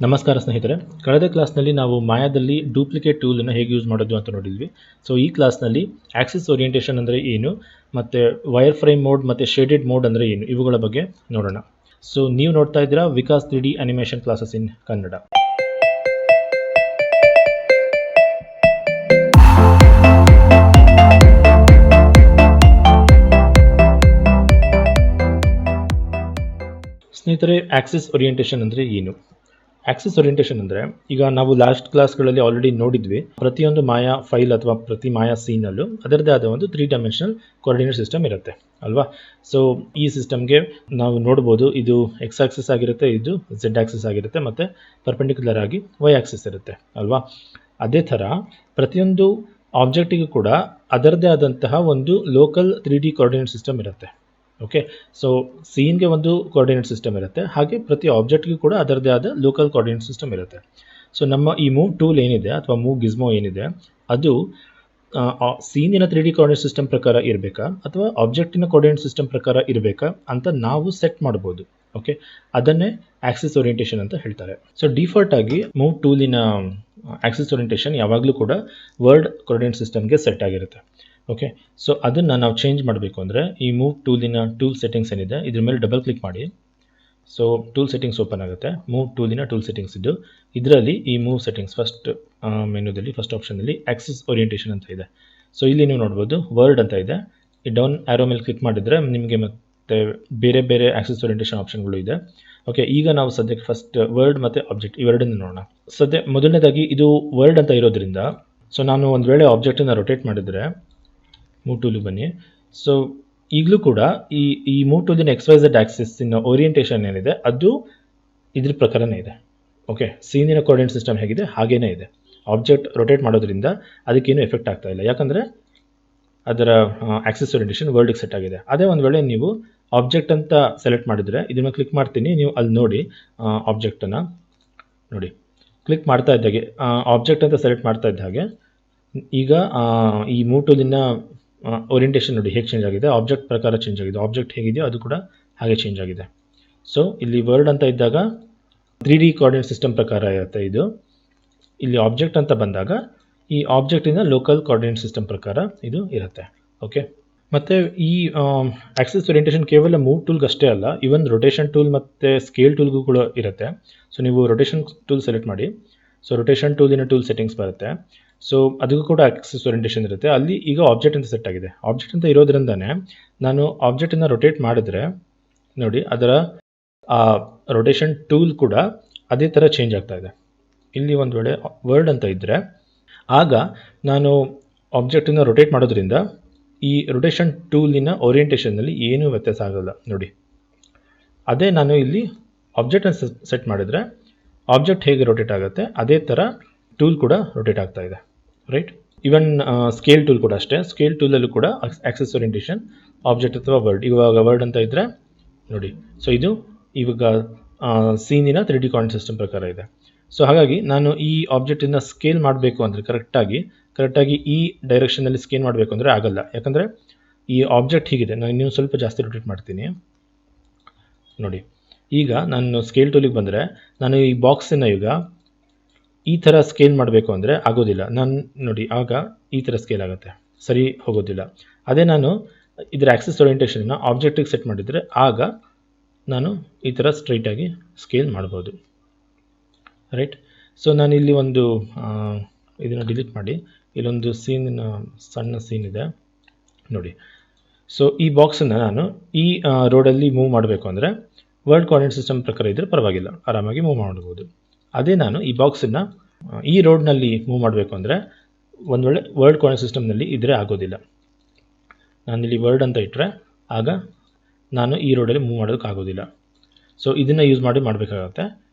ನಮಸ್ಕಾರ ಸ್ನೇಹಿತರೆ, ಕಳೆದ ಕ್ಲಾಸ್ನಲ್ಲಿ ನಾವು ಮಾಯಾದಲ್ಲಿ ಡೂಪ್ಲಿಕೇಟ್ ಟೂಲನ್ನು ಹೇಗೆ ಯೂಸ್ ಮಾಡೋದು ಅಂತ ನೋಡಿದ್ವಿ. ಸೊ ಈ ಕ್ಲಾಸ್ನಲ್ಲಿ ಆಕ್ಸಿಸ್ ಓರಿಯೆಂಟೇಷನ್ ಅಂದರೆ ಏನು, ಮತ್ತು ವೈರ್ ಫ್ರೇಮ್ ಮೋಡ್ ಮತ್ತು ಶೇಡೆಡ್ ಮೋಡ್ ಅಂದರೆ ಏನು, ಇವುಗಳ ಬಗ್ಗೆ ನೋಡೋಣ. ಸೊ ನೀವು ನೋಡ್ತಾ ಇದ್ದೀರಾ Vikas 3D animation classes in Kannada. ಸ್ನೇಹಿತರೆ, ಆಕ್ಸಿಸ್ ಓರಿಯೆಂಟೇಷನ್ ಅಂದರೆ ಏನು? ಆಕ್ಸಿಸ್ ಓರಿಯೆಂಟೇಷನ್ ಅಂದರೆ, ಈಗ ನಾವು ಲಾಸ್ಟ್ ಕ್ಲಾಸ್ಗಳಲ್ಲಿ ಆಲ್ರೆಡಿ ನೋಡಿದ್ವಿ, ಪ್ರತಿಯೊಂದು ಮಾಯಾ ಫೈಲ್ ಅಥವಾ ಪ್ರತಿ ಮಾಯಾ ಸೀನಲ್ಲೂ ಅದರದ್ದೇ ಆದ ಒಂದು 3 ಡೈಮೆನ್ಷನಲ್ ಕೋಆರ್ಡಿನೇಟ್ ಸಿಸ್ಟಮ್ ಇರುತ್ತೆ ಅಲ್ವಾ. ಸೊ ಈ ಸಿಸ್ಟಮ್ಗೆ ನಾವು ನೋಡ್ಬೋದು, ಇದು ಎಕ್ಸ್ ಆಕ್ಸಿಸ್ ಆಗಿರುತ್ತೆ, ಇದು ಝೆಡ್ ಆಕ್ಸಿಸ್ ಆಗಿರುತ್ತೆ, ಮತ್ತು ಪರ್ಪೆಂಡಿಕ್ಯುಲರ್ ಆಗಿ ವೈ ಆಕ್ಸಿಸ್ ಇರುತ್ತೆ ಅಲ್ವಾ. ಅದೇ ಥರ ಪ್ರತಿಯೊಂದು ಆಬ್ಜೆಕ್ಟಿಗೂ ಕೂಡ ಅದರದ್ದೇ ಆದಂತಹ ಒಂದು ಲೋಕಲ್ 3D ಕೋಆರ್ಡಿನೇಟ್ ಸಿಸ್ಟಮ್ ಇರುತ್ತೆ. ಓಕೆ, ಸೊ ಸೀನ್ಗೆ ಒಂದು ಕೋಆರ್ಡಿನೇಟ್ ಸಿಸ್ಟಮ್ ಇರುತ್ತೆ, ಹಾಗೆ ಪ್ರತಿ ಆಬ್ಜೆಕ್ಟ್ಗೂ ಕೂಡ ಅದರದ್ದೇ ಆದ ಲೋಕಲ್ ಕೋಆರ್ಡಿನೇಟ್ ಸಿಸ್ಟಮ್ ಇರುತ್ತೆ. ಸೊ ನಮ್ಮ ಈ ಮೂವ್ ಟೂಲ್ ಏನಿದೆ ಅಥವಾ ಮೂವ್ ಗಿಸ್ಮೋ ಏನಿದೆ, ಅದು ಸೀನಿನ 3D ಕೋಆರ್ಡಿನೇಟ್ ಸಿಸ್ಟಮ್ ಪ್ರಕಾರ ಇರಬೇಕಾ ಅಥವಾ ಆಬ್ಜೆಕ್ಟಿನ ಕೋಆರ್ಡಿನೇಟ್ ಸಿಸ್ಟಮ್ ಪ್ರಕಾರ ಇರಬೇಕಾ ಅಂತ ನಾವು ಸೆಟ್ ಮಾಡ್ಬೋದು. ಓಕೆ, ಅದನ್ನೇ ಆಕ್ಸಿಸ್ ಓರಿಯೆಂಟೇಷನ್ ಅಂತ ಹೇಳ್ತಾರೆ. ಸೊ ಡಿಫಾಲ್ಟ್ ಆಗಿ ಮೂವ್ ಟೂಲಿನ ಆಕ್ಸಿಸ್ ಓರಿಯೆಂಟೇಷನ್ ಯಾವಾಗಲೂ ಕೂಡ ವರ್ಡ್ ಕೋಆರ್ಡಿನೇಟ್ ಸಿಸ್ಟಮ್ಗೆ ಸೆಟ್ ಆಗಿರುತ್ತೆ. ಓಕೆ, ಸೊ ಅದನ್ನು ನಾವು ಚೇಂಜ್ ಮಾಡಬೇಕು ಅಂದರೆ ಈ ಮೂವ್ ಟೂಲಿನ ಟೂಲ್ ಸೆಟ್ಟಿಂಗ್ಸ್ ಏನಿದೆ ಇದ್ರ ಮೇಲೆ ಡಬಲ್ ಕ್ಲಿಕ್ ಮಾಡಿ. ಸೊ ಟೂಲ್ ಸೆಟ್ಟಿಂಗ್ಸ್ ಓಪನ್ ಆಗುತ್ತೆ. ಮೂವ್ ಟೂಲಿನ ಟೂಲ್ ಸೆಟ್ಟಿಂಗ್ಸ್ ಇದ್ದು ಇದರಲ್ಲಿ ಈ ಮೂವ್ ಸೆಟ್ಟಿಂಗ್ಸ್ ಫಸ್ಟ್ ಮೆನುದಲ್ಲಿ ಫಸ್ಟ್ ಆಪ್ಷನಲ್ಲಿ ಆಕ್ಸಿಸ್ ಓರಿಯೆಂಟೇಷನ್ ಅಂತ ಇದೆ. ಸೊ ಇಲ್ಲಿ ನೀವು ನೋಡ್ಬೋದು ವರ್ಡ್ ಅಂತ ಇದೆ. ಈ ಡೌನ್ ಆರೋ ಮೇಲೆ ಕ್ಲಿಕ್ ಮಾಡಿದರೆ ನಿಮಗೆ ಮತ್ತೆ ಬೇರೆ ಬೇರೆ ಆಕ್ಸಿಸ್ ಓರಿಯೆಂಟೇಷನ್ ಆಪ್ಷನ್ಗಳು ಇದೆ. ಓಕೆ, ಈಗ ನಾವು ಸದ್ಯಕ್ಕೆ ಫಸ್ಟ್ ವರ್ಡ್ ಮತ್ತು ಆಬ್ಜೆಕ್ಟ್ ಇವೆರಡನ್ನು ನೋಡೋಣ. ಮೊದಲನೇದಾಗಿ ಇದು ವರ್ಡ್ ಅಂತ ಇರೋದ್ರಿಂದ, ಸೊ ನಾನು ಒಂದು ವೇಳೆ ಆಬ್ಜೆಕ್ಟನ್ನು ರೊಟೇಟ್ ಮಾಡಿದರೆ, ಮೂವ್ ಟೂಲಿಗೆ ಬನ್ನಿ. ಸೊ ಈಗಲೂ ಕೂಡ ಈ ಮೂವ್ ಟೂಲಿನ XYZ ಆಕ್ಸಿಸ್ಸಿನ ಓರಿಯೆಂಟೇಷನ್ ಏನಿದೆ ಅದು ಇದ್ರ ಪ್ರಕಾರನೇ ಇದೆ. ಓಕೆ, ಸೀನಿನ ಕೋಆರ್ಡಿನೇಟ್ ಸಿಸ್ಟಮ್ ಹೇಗಿದೆ ಹಾಗೇನೇ ಇದೆ. ಆಬ್ಜೆಕ್ಟ್ ರೊಟೇಟ್ ಮಾಡೋದ್ರಿಂದ ಅದಕ್ಕೇನು ಎಫೆಕ್ಟ್ ಆಗ್ತಾ ಇಲ್ಲ, ಯಾಕಂದರೆ ಅದರ ಆಕ್ಸಿಸ್ ಓರಿಯೆಂಟೇಷನ್ ವರ್ಲ್ಡಿಗೆ ಸೆಟ್ ಆಗಿದೆ. ಅದೇ ಒಂದು ವೇಳೆ ನೀವು ಆಬ್ಜೆಕ್ಟ್ ಅಂತ ಸೆಲೆಕ್ಟ್ ಮಾಡಿದರೆ, ಇದನ್ನು ಕ್ಲಿಕ್ ಮಾಡ್ತೀನಿ, ನೀವು ಅಲ್ಲಿ ನೋಡಿ ಆಬ್ಜೆಕ್ಟನ್ನು ನೋಡಿ, ಕ್ಲಿಕ್ ಮಾಡ್ತಾ ಇದ್ದಾಗೆ ಆಬ್ಜೆಕ್ಟ್ ಅಂತ ಸೆಲೆಕ್ಟ್ ಮಾಡ್ತಾ ಇದ್ದ ಹಾಗೆ ಈಗ ಈ ಮೂವ್ ಟೂಲಿನ ಓರಿಯೆಂಟೇಷನ್ ನೋಡಿ ಹೇಗೆ ಚೇಂಜ್ ಆಗಿದೆ, ಆಬ್ಜೆಕ್ಟ್ ಪ್ರಕಾರ ಚೇಂಜ್ ಆಗಿದೆ. ಆಬ್ಜೆಕ್ಟ್ ಹೇಗಿದೆಯೋ ಅದು ಕೂಡ ಹಾಗೆ ಚೇಂಜ್ ಆಗಿದೆ. ಸೊ ಇಲ್ಲಿ ವರ್ಡ್ ಅಂತ ಇದ್ದಾಗ 3D ಕೋಆರ್ಡಿನೇಟ್ ಸಿಸ್ಟಮ್ ಪ್ರಕಾರ ಇರುತ್ತೆ ಇದು. ಇಲ್ಲಿ ಆಬ್ಜೆಕ್ಟ್ ಅಂತ ಬಂದಾಗ ಈ ಆಬ್ಜೆಕ್ಟಿನ ಲೋಕಲ್ ಕೋಆರ್ಡಿನೇಟ್ ಸಿಸ್ಟಮ್ ಪ್ರಕಾರ ಇದು ಇರುತ್ತೆ. ಓಕೆ, ಮತ್ತು ಈ ಆಕ್ಸಿಸ್ ಓರಿಯೆಂಟೇಷನ್ ಕೇವಲ ಮೂವ್ ಟೂಲ್ಗೆ ಅಷ್ಟೇ ಅಲ್ಲ, ಇವನ್ ರೊಟೇಷನ್ ಟೂಲ್ ಮತ್ತು ಸ್ಕೇಲ್ ಟೂಲ್ಗೂ ಕೂಡ ಇರುತ್ತೆ. ಸೊ ನೀವು ರೊಟೇಷನ್ ಟೂಲ್ ಸೆಲೆಕ್ಟ್ ಮಾಡಿ. ಸೊ ರೊಟೇಷನ್ ಟೂಲಿನ ಟೂಲ್ ಸೆಟ್ಟಿಂಗ್ಸ್ ಬರುತ್ತೆ. ಸೊ ಅದಕ್ಕೂ ಕೂಡ ಆಕ್ಸಿಸ್ ಓರಿಯೆಂಟೇಷನ್ ಇರುತ್ತೆ. ಅಲ್ಲಿ ಈಗ ಆಬ್ಜೆಕ್ಟ್ ಅಂತ ಸೆಟ್ ಆಗಿದೆ. ಆಬ್ಜೆಕ್ಟ್ ಅಂತ ಇರೋದ್ರಿಂದನೇ ನಾನು ಆಬ್ಜೆಕ್ಟನ್ನು ರೊಟೇಟ್ ಮಾಡಿದ್ರೆ ನೋಡಿ ಅದರ ರೊಟೇಷನ್ ಟೂಲ್ ಕೂಡ ಅದೇ ಥರ ಚೇಂಜ್ ಆಗ್ತಾ ಇದೆ. ಇಲ್ಲಿ ಒಂದು ವೇಳೆ ವರ್ಡ್ ಅಂತ ಇದ್ದರೆ ಆಗ ನಾನು ಆಬ್ಜೆಕ್ಟನ್ನು ರೊಟೇಟ್ ಮಾಡೋದ್ರಿಂದ ಈ ರೊಟೇಷನ್ ಟೂಲಿನ ಓರಿಯೆಂಟೇಷನ್ನಲ್ಲಿ ಏನೂ ವ್ಯತ್ಯಾಸ ಆಗೋಲ್ಲ ನೋಡಿ. ಅದೇ ನಾನು ಇಲ್ಲಿ ಆಬ್ಜೆಕ್ಟನ್ನು ಸೆಟ್ ಮಾಡಿದರೆ ಆಬ್ಜೆಕ್ಟ್ ಹೇಗೆ ರೊಟೇಟ್ ಆಗುತ್ತೆ ಅದೇ ಥರ ಟೂಲ್ ಕೂಡ ರೊಟೇಟ್ ಆಗ್ತಾ ಇದೆ, ರೈಟ್. ಇವನ್ ಸ್ಕೇಲ್ ಟೂಲ್ ಕೂಡ ಅಷ್ಟೇ. ಸ್ಕೇಲ್ ಟೂಲಲ್ಲೂ ಕೂಡ ಆಕ್ಸಿಸ್ ಓರಿಯೆಂಟೇಷನ್ ಆಬ್ಜೆಕ್ಟ್ ಅಥವಾ ವರ್ಡ್, ಇವಾಗ ವರ್ಡ್ ಅಂತ ಇದ್ದರೆ ನೋಡಿ, ಸೊ ಇದು ಇವಾಗ ಸೀನಿನ 3D ಕೋಆರ್ಡಿನೇಟ್ ಸಿಸ್ಟಮ್ ಪ್ರಕಾರ ಇದೆ. ಸೊ ಹಾಗಾಗಿ ನಾನು ಈ ಆಬ್ಜೆಕ್ಟನ್ನು ಸ್ಕೇಲ್ ಮಾಡಬೇಕು ಅಂದರೆ ಕರೆಕ್ಟಾಗಿ ಈ ಡೈರೆಕ್ಷನಲ್ಲಿ ಸ್ಕೇಲ್ ಮಾಡಬೇಕು ಅಂದರೆ ಆಗಲ್ಲ, ಯಾಕಂದರೆ ಈ ಆಬ್ಜೆಕ್ಟ್ ಹೀಗಿದೆ. ನಾನು ಇನ್ನೂ ಸ್ವಲ್ಪ ಜಾಸ್ತಿ ರೊಟೇಟ್ ಮಾಡ್ತೀನಿ ನೋಡಿ. ಈಗ ನಾನು ಸ್ಕೇಲ್ ಟೂಲಿಗೆ ಬಂದರೆ ನಾನು ಈ ಬಾಕ್ಸನ್ನು ಈಗ ಈ ಥರ ಸ್ಕೇಲ್ ಮಾಡಬೇಕು ಅಂದರೆ ಆಗೋದಿಲ್ಲ. ನಾನು ನೋಡಿ ಆಗ ಈ ಥರ ಸ್ಕೇಲ್ ಆಗುತ್ತೆ, ಸರಿ ಹೋಗೋದಿಲ್ಲ. ಅದೇ ನಾನು ಇದರ ಆಕ್ಸಿಸ್ ಓರಿಯೆಂಟೇಷನ್ನ ಆಬ್ಜೆಕ್ಟಿಗೆ ಸೆಟ್ ಮಾಡಿದರೆ ಆಗ ನಾನು ಈ ಥರ ಸ್ಟ್ರೈಟಾಗಿ ಸ್ಕೇಲ್ ಮಾಡ್ಬೋದು, ರೈಟ್. ಸೊ ನಾನಿಲ್ಲಿ ಒಂದು ಇದನ್ನು ಡಿಲೀಟ್ ಮಾಡಿ, ಇಲ್ಲೊಂದು ಸೀನಿನ ಸಣ್ಣ ಸೀನ್ ಇದೆ ನೋಡಿ. ಸೊ ಈ ಬಾಕ್ಸನ್ನು ನಾನು ಈ ರೋಡಲ್ಲಿ ಮೂವ್ ಮಾಡಬೇಕು ಅಂದರೆ ವರ್ಲ್ಡ್ ಕೋಆರ್ಡಿನೇಟ್ ಸಿಸ್ಟಮ್ ಪ್ರಕಾರ ಇದ್ದರೆ ಪರವಾಗಿಲ್ಲ, ಆರಾಮಾಗಿ ಮೂವ್ ಮಾಡ್ಬೋದು. ಅದೇ ನಾನು ಈ ಬಾಕ್ಸನ್ನು ಈ ರೋಡ್ನಲ್ಲಿ ಮೂವ್ ಮಾಡಬೇಕು ಅಂದರೆ ಒಂದು ವೇಳೆ ವರ್ಲ್ಡ್ ಕೋಆರ್ಡಿನೇಟ್ ಸಿಸ್ಟಮ್ನಲ್ಲಿ ಇದ್ದರೆ ಆಗೋದಿಲ್ಲ. ನಾನಿಲ್ಲಿ ವರ್ಡ್ ಅಂತ ಇಟ್ಟರೆ ಆಗ ನಾನು ಈ ರೋಡಲ್ಲಿ ಮೂವ್ ಮಾಡೋದಕ್ಕಾಗೋದಿಲ್ಲ. ಸೊ ಇದನ್ನು ಯೂಸ್ ಮಾಡಬೇಕಾಗತ್ತೆ,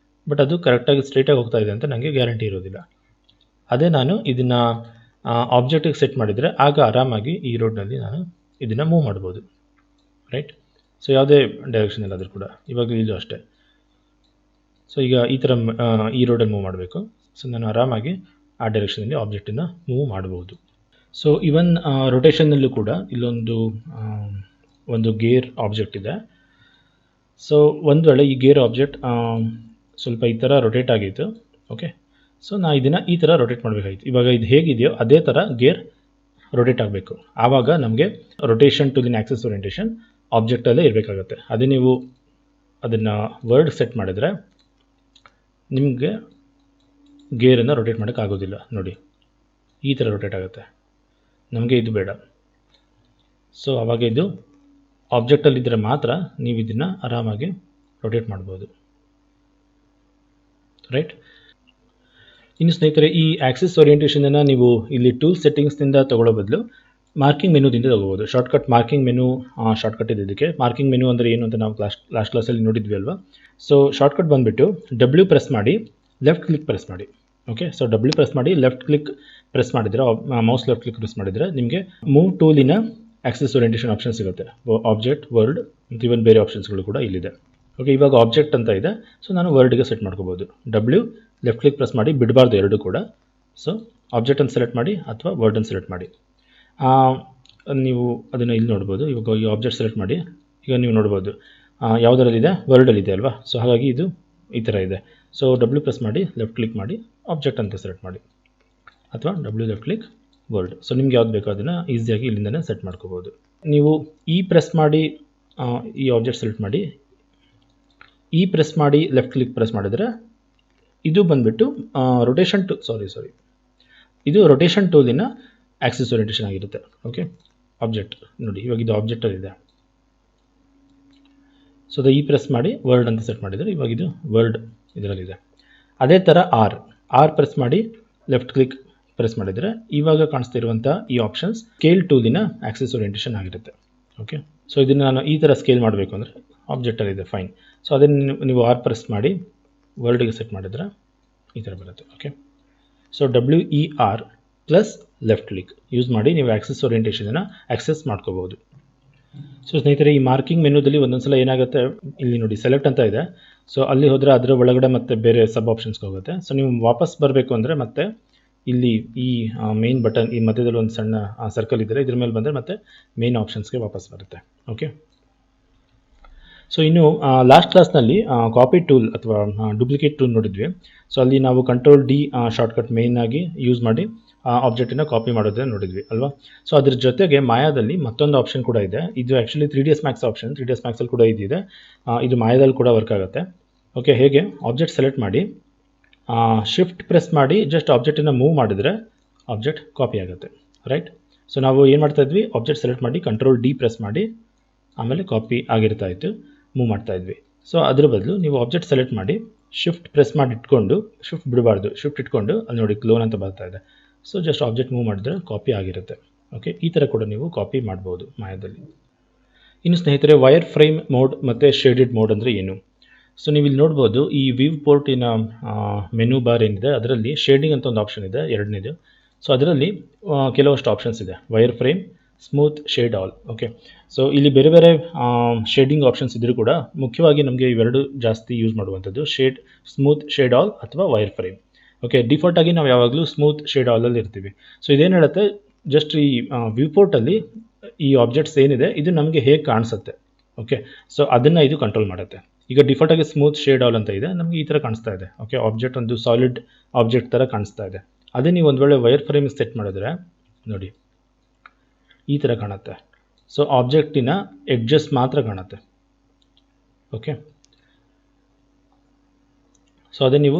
ಬಟ್ ಅದು ಕರೆಕ್ಟಾಗಿ ಸ್ಟ್ರೈಟಾಗಿ ಹೋಗ್ತಾ ಇದೆ ಅಂತ ನನಗೆ ಗ್ಯಾರಂಟಿ ಇರೋದಿಲ್ಲ. ಅದೇ ನಾನು ಇದನ್ನು ಆಬ್ಜೆಕ್ಟಿಗೆ ಸೆಟ್ ಮಾಡಿದರೆ ಆಗ ಆರಾಮಾಗಿ ಈ ರೋಡ್ನಲ್ಲಿ ನಾನು ಇದನ್ನು ಮೂವ್ ಮಾಡ್ಬೋದು, ರೈಟ್. ಸೊ ಯಾವುದೇ ಡೈರೆಕ್ಷನಲ್ಲಾದರೂ ಕೂಡ, ಇವಾಗ ಇದು ಅಷ್ಟೇ. ಸೊ ಈಗ ಈ ಥರ ಈ ರೋಡಲ್ಲಿ ಮೂವ್ ಮಾಡಬೇಕು. ಸೊ ನಾನು ಆರಾಮಾಗಿ ಆ ಡೈರೆಕ್ಷನಲ್ಲಿ ಆಬ್ಜೆಕ್ಟನ್ನು ಮೂವ್ ಮಾಡ್ಬೋದು. ಸೊ ಇವನ್ ರೊಟೇಷನ್ನಲ್ಲೂ ಕೂಡ ಇಲ್ಲೊಂದು ಗೇರ್ ಆಬ್ಜೆಕ್ಟ್ ಇದೆ. ಸೊ ಒಂದು ವೇಳೆ ಈ ಗೇರ್ ಆಬ್ಜೆಕ್ಟ್ ಸ್ವಲ್ಪ ಈ ಥರ ರೊಟೇಟ್ ಆಗಿತ್ತು. ಓಕೆ, ಸೊ ನಾ ಇದನ್ನು ಈ ಥರ ರೊಟೇಟ್ ಮಾಡಬೇಕಾಗಿತ್ತು. ಇವಾಗ ಇದು ಹೇಗಿದೆಯೋ ಅದೇ ಥರ ಗೇರ್ ರೊಟೇಟ್ ಆಗಬೇಕು. ಆವಾಗ ನಮಗೆ ರೊಟೇಷನ್ ಟು ದಿನ್ ಆಕ್ಸಿಸ್ ಓರಿಯೆಂಟೇಷನ್ ಆಬ್ಜೆಕ್ಟಲ್ಲೇ ಇರಬೇಕಾಗತ್ತೆ. ಅದೇ ನೀವು ಅದನ್ನು ವರ್ಡ್ ಸೆಟ್ ಮಾಡಿದರೆ ನಿಮಗೆ ಗೇರನ್ನು ರೊಟೇಟ್ ಮಾಡೋಕ್ಕಾಗೋದಿಲ್ಲ. ನೋಡಿ, ಈ ಥರ ರೊಟೇಟ್ ಆಗುತ್ತೆ. ನಮಗೆ ಇದು ಬೇಡ. ಸೊ ಆವಾಗ ಇದು ಆಬ್ಜೆಕ್ಟಲ್ಲಿದ್ದರೆ ಮಾತ್ರ ನೀವು ಇದನ್ನು ಆರಾಮಾಗಿ ರೊಟೇಟ್ ಮಾಡ್ಬೋದು, ರೈಟ್. ಇನ್ನು ಸ್ನೇಹಿತರೆ, ಈ ಆಕ್ಸಿಸ್ ಓರಿಯೆಂಟೇಷನನ್ನು ನೀವು ಇಲ್ಲಿ ಟೂಲ್ ಸೆಟ್ಟಿಂಗ್ಸ್ನಿಂದ ತೊಗೊಳ್ಳೋ ಬದಲು ಮಾರ್ಕಿಂಗ್ ಮೆನುದಿಂದ ತೊಗೋಬೋದು. ಶಾರ್ಟ್ಕಟ್ ಮಾರ್ಕಿಂಗ್ ಮೆನು ಶಾರ್ಟ್ಕಟ್ ಇದೆ ಇದಕ್ಕೆ. ಮಾರ್ಕಿಂಗ್ ಮೆನು ಅಂದರೆ ಏನು ಅಂತ ನಾವು ಲಾಸ್ಟ್ ಕ್ಲಾಸಲ್ಲಿ ನೋಡಿದ್ವಿ ಅಲ್ವಾ. ಸೊ ಶಾರ್ಟ್ಕಟ್ ಬಂದುಬಿಟ್ಟು ಡಬ್ಲ್ಯೂ ಪ್ರೆಸ್ ಮಾಡಿ ಲೆಫ್ಟ್ ಕ್ಲಿಕ್ ಪ್ರೆಸ್ ಮಾಡಿ. ಓಕೆ, ಸೊ ಡಬ್ಲ್ಯೂ ಪ್ರೆಸ್ ಮಾಡಿ ಲೆಫ್ಟ್ ಕ್ಲಿಕ್ ಪ್ರೆಸ್ ಮಾಡಿದರೆ, ಮೌಸ್ ಲೆಫ್ಟ್ ಕ್ಲಿಕ್ ಪ್ರೆಸ್ ಮಾಡಿದರೆ ನಿಮಗೆ ಮೂವ್ ಟೂಲಿನ ಆಕ್ಸಿಸ್ ಓರಿಯೆಂಟೇಷನ್ ಆಪ್ಷನ್ ಸಿಗುತ್ತೆ. ಆಬ್ಜೆಕ್ಟ್, ವರ್ಡ್ ಮತ್ತು ಇವನ್ ಬೇರೆ ಆಪ್ಷನ್ಸ್ಗಳು ಕೂಡ ಇಲ್ಲಿದೆ. ಓಕೆ, ಇವಾಗ ಆಬ್ಜೆಕ್ಟ್ ಅಂತ ಇದೆ. ಸೊ ನಾನು ವರ್ಡ್ಗೆ ಸೆಟ್ ಮಾಡ್ಕೋಬೋದು. ಡಬ್ಲ್ಯೂ ಲೆಫ್ಟ್ ಕ್ಲಿಕ್ ಪ್ರೆಸ್ ಮಾಡಿ, ಬಿಡಬಾರ್ದು ಎರಡು ಕೂಡ. ಸೊ ಆಬ್ಜೆಕ್ಟನ್ನು ಸೆಲೆಕ್ಟ್ ಮಾಡಿ ಅಥವಾ ವರ್ಡನ್ನು ಸೆಲೆಕ್ಟ್ ಮಾಡಿ. ನೀವು ಅದನ್ನು ಇಲ್ಲಿ ನೋಡ್ಬೋದು. ಇವಾಗ ಈ ಆಬ್ಜೆಕ್ಟ್ ಸೆಲೆಕ್ಟ್ ಮಾಡಿ. ಈಗ ನೀವು ನೋಡ್ಬೋದು ಯಾವುದರಲ್ಲಿದೆ, ವರ್ಡಲ್ಲಿದೆ ಅಲ್ವಾ. ಸೊ ಹಾಗಾಗಿ ಇದು ಈ ಥರ ಇದೆ. ಸೊ ಡಬ್ಲ್ಯೂ ಪ್ರೆಸ್ ಮಾಡಿ ಲೆಫ್ಟ್ ಕ್ಲಿಕ್ ಮಾಡಿ ಆಬ್ಜೆಕ್ಟ್ ಅಂತ ಸೆಲೆಕ್ಟ್ ಮಾಡಿ, ಅಥವಾ W left click word. So ನಿಮ್ಗೆ ಯಾವ್ದು ಬೇಕೋ ಅದನ್ನು ಈಸಿಯಾಗಿ ಇಲ್ಲಿಂದನೇ ಸೆಟ್ ಮಾಡ್ಕೋಬೋದು. ನೀವು ಪ್ರೆಸ್ ಮಾಡಿ ಈ ಆಬ್ಜೆಕ್ಟ್ ಸೆಲೆಕ್ಟ್ ಮಾಡಿ, ಪ್ರೆಸ್ ಮಾಡಿ ಲೆಫ್ಟ್ ಕ್ಲಿಕ್ ಪ್ರೆಸ್ ಮಾಡಿದರೆ ಇದು ಬಂದುಬಿಟ್ಟು ಇದು ರೊಟೇಷನ್ ಟೂಲಿನ ಆಕ್ಸಿಸ್ ಓರಿಯೆಂಟೇಷನ್ ಆಗಿರುತ್ತೆ. ಓಕೆ, ಆಬ್ಜೆಕ್ಟ್ ನೋಡಿ, ಇವಾಗ ಇದು ಆಬ್ಜೆಕ್ಟಲ್ಲಿದೆ. ಸೊ ಅದು ಪ್ರೆಸ್ ಮಾಡಿ ವರ್ಡ್ ಅಂತ ಸೆಟ್ ಮಾಡಿದರೆ ಇವಾಗ ಇದು ವರ್ಡ್ ಇದರಲ್ಲಿದೆ. ಅದೇ ಥರ ಆರ್ ಪ್ರೆಸ್ ಮಾಡಿ ಲೆಫ್ಟ್ ಕ್ಲಿಕ್ ಪ್ರೆಸ್ ಮಾಡಿದರೆ ಇವಾಗ ಕಾಣಿಸ್ತಾ ಇರುವಂಥ ಈ ಆಪ್ಷನ್ಸ್ ಸ್ಕೇಲ್ ಟೂಲಿನ ಆಕ್ಸಿಸ್ ಓರಿಯೆಂಟೇಷನ್ ಆಗಿರುತ್ತೆ. ಓಕೆ, ಸೊ ಇದನ್ನು ನಾನು ಈ ಥರ ಸ್ಕೇಲ್ ಮಾಡಬೇಕು ಅಂದರೆ ಆಬ್ಜೆಕ್ಟಲ್ಲಿದೆ, ಫೈನ್. ಸೊ ಅದನ್ನು ನೀವು ಪ್ರೆಸ್ ಮಾಡಿ ವರ್ಡ್ಗೆ ಸೆಟ್ ಮಾಡಿದರೆ ಈ ಥರ ಬರುತ್ತೆ. Okay, so WER plus left click use ಮಾಡಿ ನೀವು ಆಕ್ಸಿಸ್ ಓರಿಯೆಂಟೇಷನನ್ನು ಆಕ್ಸೆಸ್ ಮಾಡ್ಕೋಬೋದು. ಸೊ ಸ್ನೇಹಿತರೆ, ಈ ಮಾರ್ಕಿಂಗ್ ಮೆನುದಲ್ಲಿ ಒಂದೊಂದು ಸಲ ಏನಾಗುತ್ತೆ, ಇಲ್ಲಿ ನೋಡಿ ಸೆಲೆಕ್ಟ್ ಅಂತ ಇದೆ. ಸೊ ಅಲ್ಲಿ ಹೋದರೆ ಅದರ ಒಳಗಡೆ ಮತ್ತೆ ಬೇರೆ ಸಬ್ ಆಪ್ಷನ್ಸ್ಗೆ ಹೋಗುತ್ತೆ. ಸೊ ನೀವು ವಾಪಸ್ ಬರಬೇಕು ಅಂದರೆ ಮತ್ತೆ ಇಲ್ಲಿ ಈ ಮೇನ್ ಬಟನ್, ಈ ಮಧ್ಯದಲ್ಲಿ ಒಂದು ಸಣ್ಣ ಸರ್ಕಲ್ ಇದ್ದರೆ ಇದ್ರ ಮೇಲೆ ಬಂದರೆ ಮತ್ತೆ ಮೇನ್ ಆಪ್ಷನ್ಸ್ಗೆ ವಾಪಸ್ ಬರುತ್ತೆ. ಓಕೆ, ಸೊ ಇನ್ನು ಲಾಸ್ಟ್ ಕ್ಲಾಸ್ನಲ್ಲಿ ಕಾಪಿ ಟೂಲ್ ಅಥವಾ ಡೂಪ್ಲಿಕೇಟ್ ಟೂಲ್ ನೋಡಿದ್ವಿ. ಸೊ ಅಲ್ಲಿ ನಾವು ಕಂಟ್ರೋಲ್ D ಶಾರ್ಟ್ಕಟ್ ಮೇಯ್ನ್ ಆಗಿ ಯೂಸ್ ಮಾಡಿ ಆಬ್ಜೆಕ್ಟನ್ನು ಕಾಪಿ ಮಾಡೋದನ್ನು ನೋಡಿದ್ವಿ ಅಲ್ವಾ. ಸೊ ಅದ್ರ ಜೊತೆಗೆ ಮಾಯಾದಲ್ಲಿ ಮತ್ತೊಂದು ಆಪ್ಷನ್ ಕೂಡ ಇದೆ. ಇದು actually 3ds Max option, 3ds Maxಲ್ಲಿ ಕೂಡ ಇದಿದೆ. ಇದು ಮಾಯಾದಲ್ಲಿ ಕೂಡ ವರ್ಕ್ ಆಗುತ್ತೆ. ಓಕೆ, ಹೇಗೆ, ಆಬ್ಜೆಕ್ಟ್ ಸೆಲೆಕ್ಟ್ ಮಾಡಿ ಶಿಫ್ಟ್ ಪ್ರೆಸ್ ಮಾಡಿ ಜಸ್ಟ್ ಆಬ್ಜೆಕ್ಟನ್ನು ಮೂವ್ ಮಾಡಿದರೆ ಆಬ್ಜೆಕ್ಟ್ ಕಾಪಿ ಆಗುತ್ತೆ, ರೈಟ್. ಸೊ ನಾವು ಏನು ಮಾಡ್ತಾ ಇದ್ವಿ, ಆಬ್ಜೆಕ್ಟ್ ಸೆಲೆಕ್ಟ್ ಮಾಡಿ ಕಂಟ್ರೋಲ್ D ಪ್ರೆಸ್ ಮಾಡಿ ಆಮೇಲೆ ಕಾಪಿ ಆಗಿರ್ತಾ ಇತ್ತು, ಮೂವ್ ಮಾಡ್ತಾ ಇದ್ವಿ. ಸೊ ಅದ್ರ ಬದಲು ನೀವು ಆಬ್ಜೆಕ್ಟ್ ಸೆಲೆಕ್ಟ್ ಮಾಡಿ ಶಿಫ್ಟ್ ಪ್ರೆಸ್ ಮಾಡಿ ಇಟ್ಕೊಂಡು, ಶಿಫ್ಟ್ ಬಿಡಬಾರ್ದು, ಶಿಫ್ಟ್ ಇಟ್ಕೊಂಡು ಅಲ್ಲಿ ನೋಡಿ ಕ್ಲೋನ್ ಅಂತ ಬರ್ತಾ ಇದೆ. ಸೊ ಜಸ್ಟ್ ಆಬ್ಜೆಕ್ಟ್ ಮೂವ್ ಮಾಡಿದ್ರೆ ಕಾಪಿ ಆಗಿರುತ್ತೆ. ಓಕೆ, ಈ ಥರ ಕೂಡ ನೀವು ಕಾಪಿ ಮಾಡ್ಬೋದು ಮಾಯಾದಲ್ಲಿ. ಇನ್ನು ಸ್ನೇಹಿತರೆ, ವೈರ್ ಫ್ರೇಮ್ ಮೋಡ್ ಮತ್ತು ಶೇಡೆಡ್ ಮೋಡ್ ಅಂದರೆ ಏನು? ಸೊ ನೀವು ಇಲ್ಲಿ ನೋಡ್ಬೋದು, ಈ ವ್ಯೂ ಪೋರ್ಟಿನ ಮೆನು ಬಾರ್ ಏನಿದೆ ಅದರಲ್ಲಿ ಶೇಡಿಂಗ್ ಅಂತ ಒಂದು ಆಪ್ಷನ್ ಇದೆ, ಎರಡನೇದು. ಸೊ ಅದರಲ್ಲಿ ಕೆಲವಷ್ಟು ಆಪ್ಷನ್ಸ್ ಇದೆ, wire frame, smooth, shade all. Okay, so ಇಲ್ಲಿ ಬೇರೆ ಬೇರೆ ಶೇಡಿಂಗ್ ಆಪ್ಷನ್ಸ್ ಇದ್ದರೂ ಕೂಡ ಮುಖ್ಯವಾಗಿ ನಮಗೆ ಇವೆರಡು ಜಾಸ್ತಿ ಯೂಸ್ ಮಾಡುವಂಥದ್ದು, ಸ್ಮೂತ್, ಶೇಡ್ ಆಲ್ ಅಥವಾ ವೈರ್ ಫ್ರೇಮ್. ಓಕೆ, ಡಿಫಾಲ್ಟಾಗಿ ನಾವು ಯಾವಾಗಲೂ ಸ್ಮೂತ್ ಶೇಡ್ ಆಲಲ್ಲಿ ಇರ್ತೀವಿ. ಸೊ ಇದೇನು ಹೇಳುತ್ತೆ, ಜಸ್ಟ್ ಈ ವ್ಯೂ ಪೋರ್ಟಲ್ಲಿ ಈ ಆಬ್ಜೆಕ್ಟ್ಸ್ ಏನಿದೆ ಇದು ನಮಗೆ ಹೇಗೆ ಕಾಣಿಸುತ್ತೆ. ಓಕೆ, ಸೊ ಅದನ್ನು ಇದು ಕಂಟ್ರೋಲ್ ಮಾಡುತ್ತೆ. ಈಗ ಡಿಫಾಲ್ಟಾಗಿ ಸ್ಮೂತ್ ಶೇಡ್ ಆಲ್ ಅಂತ ಇದೆ, ನಮಗೆ ಈ ಥರ ಕಾಣಿಸ್ತಾ ಇದೆ. ಓಕೆ, ಆಬ್ಜೆಕ್ಟ್ ಒಂದು ಸಾಲಿಡ್ ಆಬ್ಜೆಕ್ಟ್ ಥರ ಕಾಣಿಸ್ತಾ ಇದೆ. ಅದೇ ನೀವು ಒಂದು ವೇಳೆ ವೈರ್ ಫ್ರೇಮ್ ಸೆಟ್ ಮಾಡಿದ್ರೆ ನೋಡಿ ಈ ಥರ ಕಾಣುತ್ತೆ. ಸೊ ಆಬ್ಜೆಕ್ಟಿನ ಎಡ್ಜಸ್ ಮಾತ್ರ ಕಾಣುತ್ತೆ. ಓಕೆ, ಸೊ ಅದೇ ನೀವು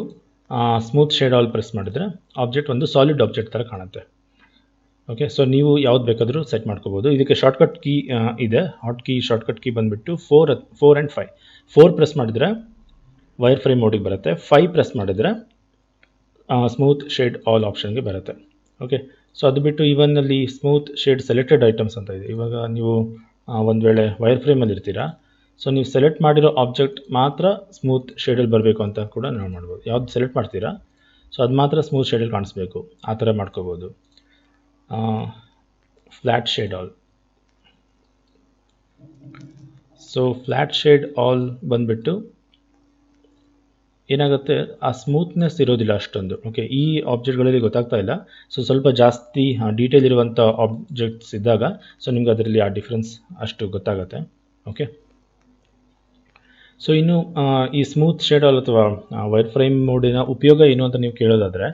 ಸ್ಮೂತ್ ಶೇಡ್ ಆಲ್ ಪ್ರೆಸ್ ಮಾಡಿದರೆ ಆಬ್ಜೆಕ್ಟ್ ಒಂದು ಸಾಲಿಡ್ ಆಬ್ಜೆಕ್ಟ್ ಥರ ಕಾಣುತ್ತೆ. ಓಕೆ, ಸೊ ನೀವು ಯಾವ್ದು ಬೇಕಾದರೂ ಸೆಟ್ ಮಾಡ್ಕೋಬೋದು. ಇದಕ್ಕೆ ಶಾರ್ಟ್ಕಟ್ ಕೀ ಇದೆ, ಹಾಟ್ಕೀ ಶಾರ್ಟ್ಕಟ್ ಕೀ ಬಂದುಬಿಟ್ಟು 4 ಆ್ಯಂಡ್ 5. 4 ಪ್ರೆಸ್ ಮಾಡಿದರೆ ವೈರ್ ಫ್ರೇಮ್ ಮೋಡಿಗೆ ಬರುತ್ತೆ, 5 ಪ್ರೆಸ್ ಮಾಡಿದರೆ ಸ್ಮೂತ್ ಶೇಡ್ ಆಲ್ ಆಪ್ಷನ್ಗೆ ಬರುತ್ತೆ. ಓಕೆ, ಸೊ ಅದು ಬಿಟ್ಟು ಇವನ್ನಲ್ಲಿ ಸ್ಮೂತ್ ಶೇಡ್ ಸೆಲೆಕ್ಟೆಡ್ ಐಟಮ್ಸ್ ಅಂತ ಇದೆ. ಇವಾಗ ನೀವು ಒಂದು ವೇಳೆ ವೈರ್ ಫ್ರೇಮಲ್ಲಿ ಇರ್ತೀರಾ, ಸೊ ನೀವು ಸೆಲೆಕ್ಟ್ ಮಾಡಿರೋ ಆಬ್ಜೆಕ್ಟ್ ಮಾತ್ರ ಸ್ಮೂತ್ ಶೇಡಲ್ಲಿ ಬರಬೇಕು ಅಂತ ಕೂಡ ನಾವು ಮಾಡ್ಬೋದು. ಯಾವ್ದು ಸೆಲೆಕ್ಟ್ ಮಾಡ್ತೀರಾ ಸೊ ಅದು ಮಾತ್ರ ಸ್ಮೂತ್ ಶೇಡಲ್ಲಿ ಕಾಣಿಸ್ಬೇಕು, ಆ ಥರ ಮಾಡ್ಕೋಬೋದು. Flat shade all. So flat shade all ಬಂದುಬಿಟ್ಟು ಏನಾಗುತ್ತೆ, ಆ ಸ್ಮೂತ್ನೆಸ್ ಇರೋದಿಲ್ಲ ಅಷ್ಟೊಂದು. ಓಕೆ, ಈ ಆಬ್ಜೆಕ್ಟ್ಗಳಲ್ಲಿ ಗೊತ್ತಾಗ್ತಾ ಇಲ್ಲ. ಸೊ ಸ್ವಲ್ಪ ಜಾಸ್ತಿ ಡೀಟೇಲ್ ಇರುವಂಥ ಆಬ್ಜೆಕ್ಟ್ಸ್ ಇದ್ದಾಗ ಸೊ ನಿಮ್ಗೆ ಅದರಲ್ಲಿ ಆ ಡಿಫ್ರೆನ್ಸ್ ಅಷ್ಟು ಗೊತ್ತಾಗುತ್ತೆ. ಓಕೆ, ಸೊ ಇನ್ನು ಈ ಸ್ಮೂತ್ ಶೇಡಲ್ ಅಥವಾ ವೈರ್ ಫ್ರೇಮ್ ಮೋಡಿನ ಉಪಯೋಗ ಏನು ಅಂತ ನೀವು ಕೇಳೋದಾದರೆ,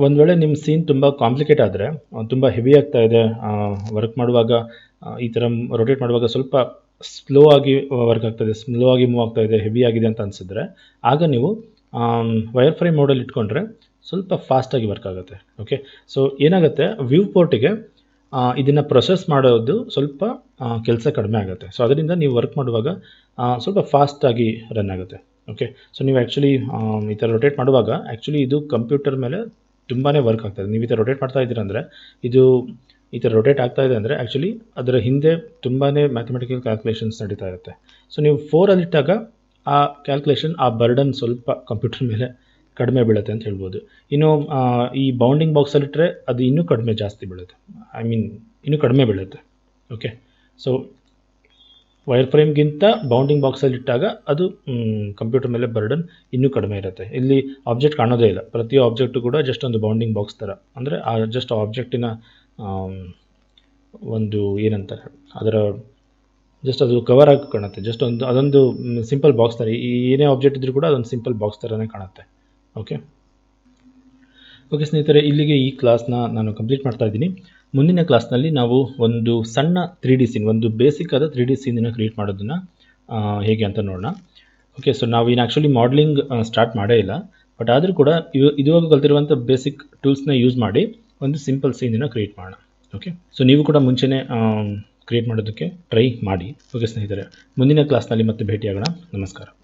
ಒಂದು ವೇಳೆ ನಿಮ್ಮ ಸೀನ್ ತುಂಬ ಕಾಂಪ್ಲಿಕೇಟ್ ಆದರೆ, ತುಂಬ ಹೆವಿ ಆಗ್ತಾ ಇದೆ, ವರ್ಕ್ ಮಾಡುವಾಗ ಈ ಥರ ರೊಟೇಟ್ ಮಾಡುವಾಗ ಸ್ವಲ್ಪ ಸ್ಲೋ ಆಗಿ ವರ್ಕ್ ಆಗ್ತಾಯಿದೆ, ಸ್ಲೋ ಆಗಿ ಮೂವ್ ಆಗ್ತಾ ಇದೆ, ಹೆವಿ ಆಗಿದೆ ಅಂತ ಅನಿಸಿದ್ರೆ, ಆಗ ನೀವು ವೈರ್ ಫ್ರೇಮ್ ಮೋಡಲ್ಲಿ ಇಟ್ಕೊಂಡ್ರೆ ಸ್ವಲ್ಪ ಫಾಸ್ಟಾಗಿ ವರ್ಕ್ ಆಗುತ್ತೆ. ಓಕೆ, ಸೊ ಏನಾಗುತ್ತೆ, ವ್ಯೂ ಪೋರ್ಟಿಗೆ ಇದನ್ನು ಪ್ರೊಸೆಸ್ ಮಾಡೋದು ಸ್ವಲ್ಪ ಕೆಲಸ ಕಡಿಮೆ ಆಗುತ್ತೆ. ಸೊ ಅದರಿಂದ ನೀವು ವರ್ಕ್ ಮಾಡುವಾಗ ಸ್ವಲ್ಪ ಫಾಸ್ಟಾಗಿ ರನ್ ಆಗುತ್ತೆ. ಓಕೆ, ಸೊ ನೀವು ಆ್ಯಕ್ಚುಲಿ ಈ ಥರ ರೊಟೇಟ್ ಮಾಡುವಾಗ ಆ್ಯಕ್ಚುಲಿ ಇದು ಕಂಪ್ಯೂಟರ್ ಮೇಲೆ ತುಂಬಾ ವರ್ಕ್ ಆಗ್ತಾಯಿದೆ. ನೀವು ಈ ಥರ ರೊಟೇಟ್ ಮಾಡ್ತಾ ಇದ್ದೀರಂದರೆ, ಇದು ಈ ಥರ ರೊಟೇಟ್ ಆಗ್ತಾ ಇದೆ ಅಂದರೆ ಆ್ಯಕ್ಚುಲಿ ಅದರ ಹಿಂದೆ ತುಂಬಾ ಮ್ಯಾಥಮೆಟಿಕಲ್ ಕ್ಯಾಲ್ಕುಲೇಷನ್ಸ್ ನಡೀತಾ ಇರುತ್ತೆ. ಸೊ ನೀವು 4ಅಲ್ಲಿಟ್ಟಾಗ ಆ ಕ್ಯಾಲ್ಕುಲೇಷನ್, ಆ ಬರ್ಡನ್ ಸ್ವಲ್ಪ ಕಂಪ್ಯೂಟರ್ ಮೇಲೆ ಕಡಿಮೆ ಬೀಳುತ್ತೆ ಅಂತ ಹೇಳ್ಬೋದು. ಇನ್ನು ಈ ಬೌಂಡಿಂಗ್ ಬಾಕ್ಸಲ್ಲಿಟ್ಟರೆ ಅದು ಇನ್ನೂ ಕಡಿಮೆ ಜಾಸ್ತಿ ಬೀಳುತ್ತೆ, ಇನ್ನೂ ಕಡಿಮೆ ಬೀಳುತ್ತೆ. ಓಕೆ, ಸೊ ವೈರ್ ಫ್ರೇಮ್ಗಿಂತ ಬೌಂಡಿಂಗ್ ಬಾಕ್ಸಲ್ಲಿಟ್ಟಾಗ ಅದು ಕಂಪ್ಯೂಟರ್ ಮೇಲೆ ಬರ್ಡನ್ ಇನ್ನೂ ಕಡಿಮೆ ಇರುತ್ತೆ. ಇಲ್ಲಿ ಆಬ್ಜೆಕ್ಟ್ ಕಾಣೋದೇ ಇಲ್ಲ, ಪ್ರತಿ ಆಬ್ಜೆಕ್ಟು ಕೂಡ ಜಸ್ಟ್ ಒಂದು ಬೌಂಡಿಂಗ್ ಬಾಕ್ಸ್ ಥರ, ಅಂದರೆ ಆ ಜಸ್ಟ್ ಆಬ್ಜೆಕ್ಟಿನ ಒಂದು ಏನಂತಾರೆ, ಅದರ ಜಸ್ಟ್ ಅದು ಕವರ್ ಆಗಿ ಕಾಣುತ್ತೆ. ಜಸ್ಟ್ ಅದೊಂದು ಸಿಂಪಲ್ ಬಾಕ್ಸ್ ಥರ, ಏನೇ ಆಬ್ಜೆಕ್ಟ್ ಇದ್ರೂ ಕೂಡ ಅದೊಂದು ಸಿಂಪಲ್ ಬಾಕ್ಸ್ ಥರನೇ ಕಾಣುತ್ತೆ. ಓಕೆ ಸ್ನೇಹಿತರೆ, ಇಲ್ಲಿಗೆ ಈ ಕ್ಲಾಸ್ನ ನಾನು ಕಂಪ್ಲೀಟ್ ಮಾಡ್ತಾ ಇದ್ದೀನಿ. ಮುಂದಿನ ಕ್ಲಾಸ್ನಲ್ಲಿ ನಾವು ಒಂದು ಸಣ್ಣ 3D ಸೀನ್, ಒಂದು ಬೇಸಿಕ್ ಆದ 3D ಸೀನನ್ನು ಕ್ರಿಯೇಟ್ ಮಾಡೋದನ್ನು ಹೇಗೆ ಅಂತ ನೋಡೋಣ. ಓಕೆ, ಸೊ ನಾವು ಇನ್ನು ಆ್ಯಕ್ಚುಲಿ ಮಾಡಲಿಂಗ್ ಸ್ಟಾರ್ಟ್ ಮಾಡೇ ಇಲ್ಲ, ಬಟ್ ಆದರೂ ಕೂಡ ಇದುವಾಗ ಕಲ್ತಿರುವಂಥ ಬೇಸಿಕ್ ಟೂಲ್ಸ್ನ ಯೂಸ್ ಮಾಡಿ ಒಂದು ಸಿಂಪಲ್ ಸೀನನ್ನು ಕ್ರಿಯೇಟ್ ಮಾಡೋಣ. ಓಕೆ, ಸೊ ನೀವು ಕೂಡ ಮುಂಚೆನೇ ಕ್ರಿಯೇಟ್ ಮಾಡೋದಕ್ಕೆ ಟ್ರೈ ಮಾಡಿ. ಓಕೆ ಸ್ನೇಹಿತರೆ, ಮುಂದಿನ ಕ್ಲಾಸ್ನಲ್ಲಿ ಮತ್ತೆ ಭೇಟಿಯಾಗೋಣ. ನಮಸ್ಕಾರ.